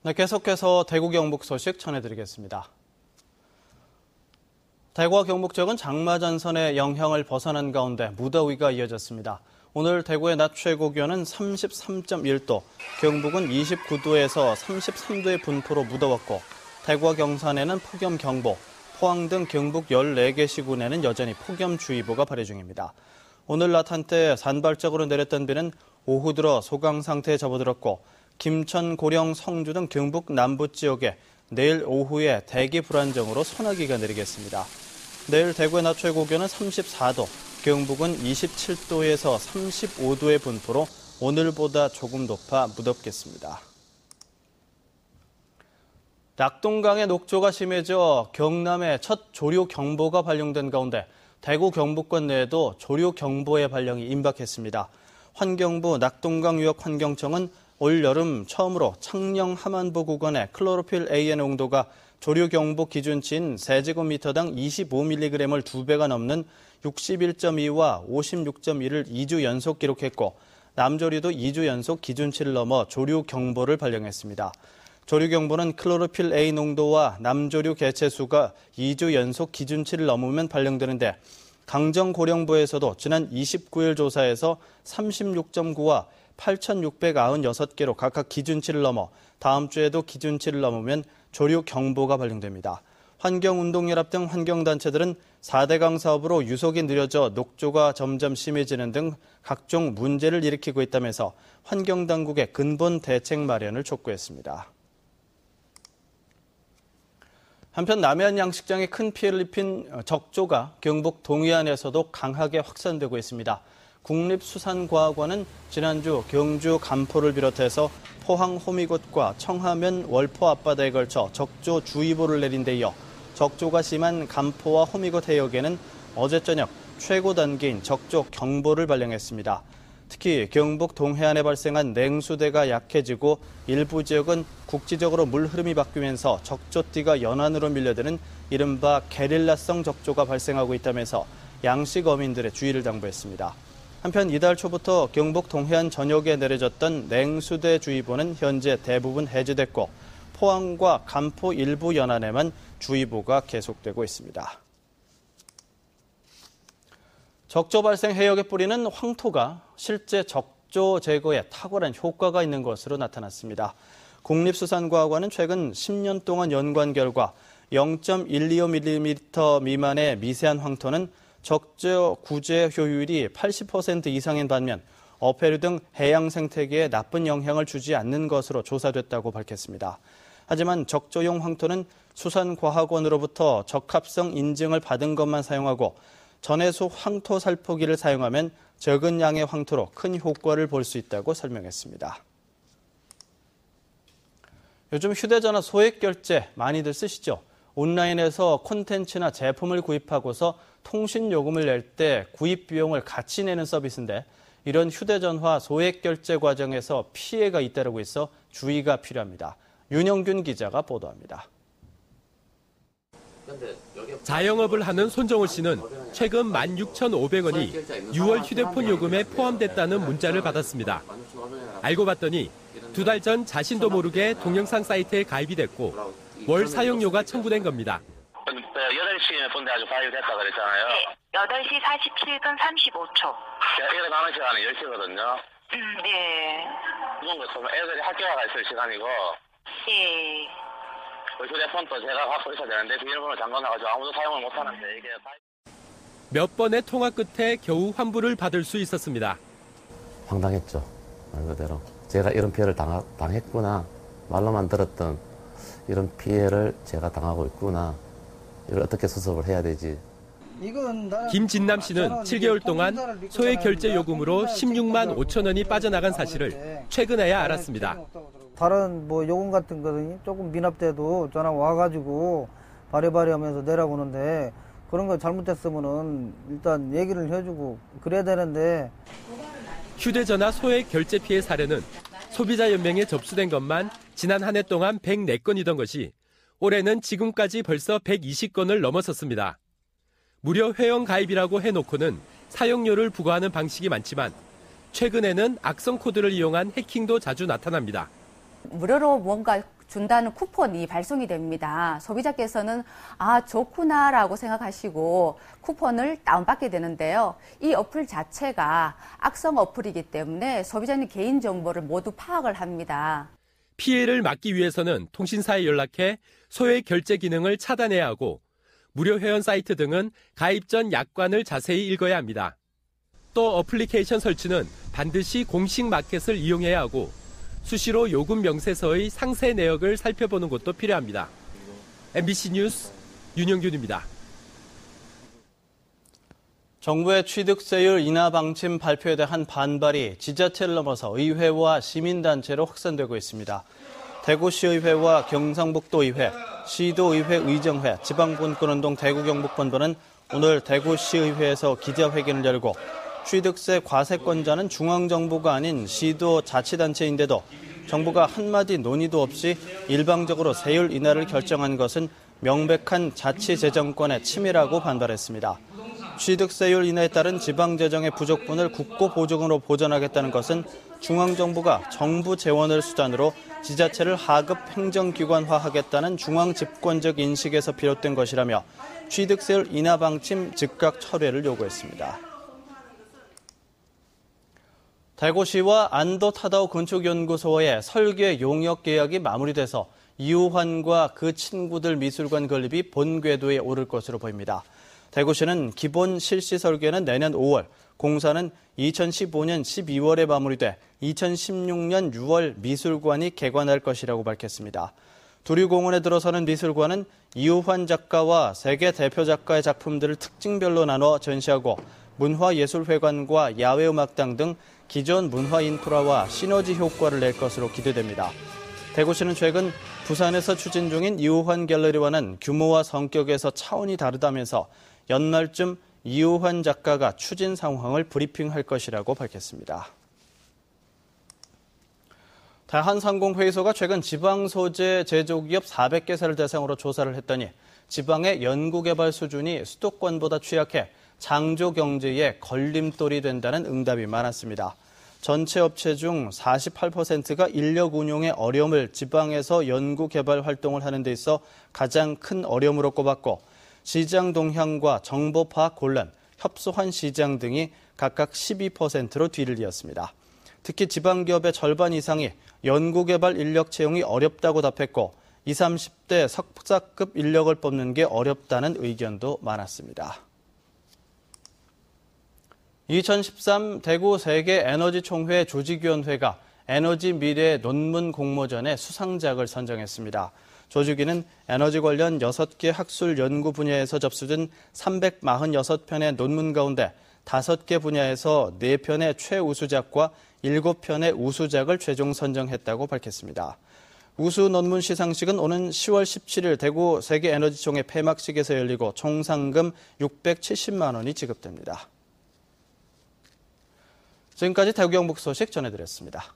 네, 계속해서 대구 경북 소식 전해드리겠습니다. 대구와 경북 지역은 장마 전선의 영향을 벗어난 가운데 무더위가 이어졌습니다. 오늘 대구의 낮 최고 기온은 33.1도, 경북은 29도에서 33도의 분포로 무더웠고 대구와 경산에는 폭염경보, 포항 등 경북 14개 시군에는 여전히 폭염주의보가 발효 중입니다. 오늘 낮 한때 산발적으로 내렸던 비는 오후 들어 소강 상태에 접어들었고 김천, 고령, 성주 등 경북 남부 지역에 내일 오후에 대기 불안정으로 소나기가 내리겠습니다. 내일 대구의 낮 최고 기온은 34도, 경북은 27도에서 35도의 분포로 오늘보다 조금 높아 무덥겠습니다. 낙동강의 녹조가 심해져 경남에 첫 조류경보가 발령된 가운데 대구 경북권 내에도 조류경보의 발령이 임박했습니다. 환경부 낙동강유역환경청은 올 여름 처음으로 창녕 하만보 구간의 클로로필 A의 농도가 조류경보 기준치인 세제곱미터당 25mg을 2배가 넘는 61.2와 56.1을 2주 연속 기록했고 남조류도 2주 연속 기준치를 넘어 조류경보를 발령했습니다. 조류경보는 클로로필 A 농도와 남조류 개체수가 2주 연속 기준치를 넘으면 발령되는데 강정고령부에서도 지난 29일 조사에서 36.9와 8,696개로 각각 기준치를 넘어 다음 주에도 기준치를 넘으면 조류경보가 발령됩니다. 환경운동연합 등 환경단체들은 4대강 사업으로 유속이 느려져 녹조가 점점 심해지는 등 각종 문제를 일으키고 있다면서 환경당국의 근본 대책 마련을 촉구했습니다. 한편 남해안 양식장에 큰 피해를 입힌 적조가 경북 동해안에서도 강하게 확산되고 있습니다. 국립수산과학원은 지난주 경주 간포를 비롯해서 포항 호미곶과 청하면 월포 앞바다에 걸쳐 적조주의보를 내린 데 이어 적조가 심한 간포와 호미곶 해역에는 어제 저녁 최고 단계인 적조경보를 발령했습니다. 특히 경북 동해안에 발생한 냉수대가 약해지고 일부 지역은 국지적으로 물 흐름이 바뀌면서 적조띠가 연안으로 밀려드는 이른바 게릴라성 적조가 발생하고 있다면서 양식 어민들의 주의를 당부했습니다. 한편 이달 초부터 경북 동해안 전역에 내려졌던 냉수대 주의보는 현재 대부분 해제됐고 포항과 간포 일부 연안에만 주의보가 계속되고 있습니다. 적조 발생 해역에 뿌리는 황토가 실제 적조 제거에 탁월한 효과가 있는 것으로 나타났습니다. 국립수산과학원은 최근 10년 동안 연구한 결과 0.125mm 미만의 미세한 황토는 적조 구제 효율이 80% 이상인 반면 어패류 등 해양 생태계에 나쁜 영향을 주지 않는 것으로 조사됐다고 밝혔습니다. 하지만 적조용 황토는 수산과학원으로부터 적합성 인증을 받은 것만 사용하고 전해수 황토 살포기를 사용하면 적은 양의 황토로 큰 효과를 볼 수 있다고 설명했습니다. 요즘 휴대전화 소액 결제 많이들 쓰시죠? 온라인에서 콘텐츠나 제품을 구입하고서 통신 요금을 낼 때 구입 비용을 같이 내는 서비스인데 이런 휴대전화 소액 결제 과정에서 피해가 잇따르고 있어 주의가 필요합니다. 윤영균 기자가 보도합니다. 자영업을 하는 손정호 씨는 최근 16,500원이 6월 휴대폰 요금에 포함됐다는 문자를 받았습니다. 알고 봤더니 2달 전 자신도 모르게 동영상 사이트에 가입이 됐고 월 사용료가 청구된 겁니다. 8시에 본대가지고 가입됐다 그랬잖아요. 네, 8시 47분 35초. 애들 가는 시간은 10시거든요. 네. 그런 거 있으면 애들이 학교가 있을 시간이고. 네. 휴대폰도 제가 갖고 있어야 되는데 비밀번호 잠궈놔가지고 아무도 사용을 못하는데 이게. 몇 번의 통화 끝에 겨우 환불을 받을 수 있었습니다. 황당했죠. 말 그대로. 제가 이런 피해를 당했구나. 말로만 들었던 이런 피해를 제가 당하고 있구나. 이걸 어떻게 수습을 해야 되지. 김진남 씨는 7개월 동안 소액 결제 요금으로 16만 5천 원이 빠져나간 사실을 최근에야 알았습니다. 다른 요금 같은 거는 조금 미납돼도 전화 와가지고 바리바리 하면서 내라고 하는데 그런 거 잘못됐으면은 일단 얘기를 해주고 그래야 되는데. 휴대전화 소액 결제 피해 사례는 소비자연맹에 접수된 것만 지난 한 해 동안 104건이던 것이 올해는 지금까지 벌써 120건을 넘어섰습니다. 무료 회원 가입이라고 해놓고는 사용료를 부과하는 방식이 많지만 최근에는 악성 코드를 이용한 해킹도 자주 나타납니다. 무료로 뭔가 준다는 쿠폰이 발송이 됩니다. 소비자께서는 좋구나라고 생각하시고 쿠폰을 다운받게 되는데요. 이 어플 자체가 악성 어플이기 때문에 소비자님 개인정보를 모두 파악을 합니다. 피해를 막기 위해서는 통신사에 연락해 소액 결제 기능을 차단해야 하고 무료 회원 사이트 등은 가입 전 약관을 자세히 읽어야 합니다. 또 어플리케이션 설치는 반드시 공식 마켓을 이용해야 하고 수시로 요금 명세서의 상세 내역을 살펴보는 것도 필요합니다. MBC 뉴스 윤영균입니다. 정부의 취득세율 인하 방침 발표에 대한 반발이 지자체를 넘어서 의회와 시민단체로 확산되고 있습니다. 대구시의회와 경상북도의회, 시도의회 의정회, 지방분권운동 대구경북본부는 오늘 대구시의회에서 기자회견을 열고 취득세 과세권자는 중앙정부가 아닌 시도 자치단체인데도 정부가 한마디 논의도 없이 일방적으로 세율 인하를 결정한 것은 명백한 자치재정권의 침해라고 반발했습니다. 취득세율 인하에 따른 지방재정의 부족분을 국고보증으로 보전하겠다는 것은 중앙정부가 정부 재원을 수단으로 지자체를 하급 행정기관화하겠다는 중앙집권적 인식에서 비롯된 것이라며 취득세율 인하 방침 즉각 철회를 요구했습니다. 대구시와 안도 타다오 건축연구소의 설계 용역 계약이 마무리돼서 이우환과 그 친구들 미술관 건립이 본궤도에 오를 것으로 보입니다. 대구시는 기본 실시 설계는 내년 5월, 공사는 2015년 12월에 마무리돼 2016년 6월 미술관이 개관할 것이라고 밝혔습니다. 두류공원에 들어서는 미술관은 이우환 작가와 세계 대표 작가의 작품들을 특징별로 나눠 전시하고 문화예술회관과 야외음악당 등 기존 문화 인프라와 시너지 효과를 낼 것으로 기대됩니다. 대구시는 최근 부산에서 추진 중인 이우환 갤러리와는 규모와 성격에서 차원이 다르다면서 연말쯤 이우환 작가가 추진 상황을 브리핑할 것이라고 밝혔습니다. 대한상공회의소가 최근 지방 소재 제조기업 400개사를 대상으로 조사를 했더니 지방의 연구개발 수준이 수도권보다 취약해 장조 경제에 걸림돌이 된다는 응답이 많았습니다. 전체 업체 중 48%가 인력 운용의 어려움을 지방에서 연구개발 활동을 하는 데 있어 가장 큰 어려움으로 꼽았고 시장 동향과 정보 파악 곤란, 협소한 시장 등이 각각 12%로 뒤를 이었습니다. 특히 지방기업의 절반 이상이 연구개발 인력 채용이 어렵다고 답했고 20, 30대 석사급 인력을 뽑는 게 어렵다는 의견도 많았습니다. 2013 대구 세계에너지총회 조직위원회가 에너지 미래 논문 공모전에 수상작을 선정했습니다. 조직위는 에너지 관련 6개 학술 연구 분야에서 접수된 346편의 논문 가운데 5개 분야에서 4편의 최우수작과 7편의 우수작을 최종 선정했다고 밝혔습니다. 우수 논문 시상식은 오는 10월 17일 대구 세계에너지총회 폐막식에서 열리고 총 상금 670만 원이 지급됩니다. 지금까지 대구 경북 소식 전해드렸습니다.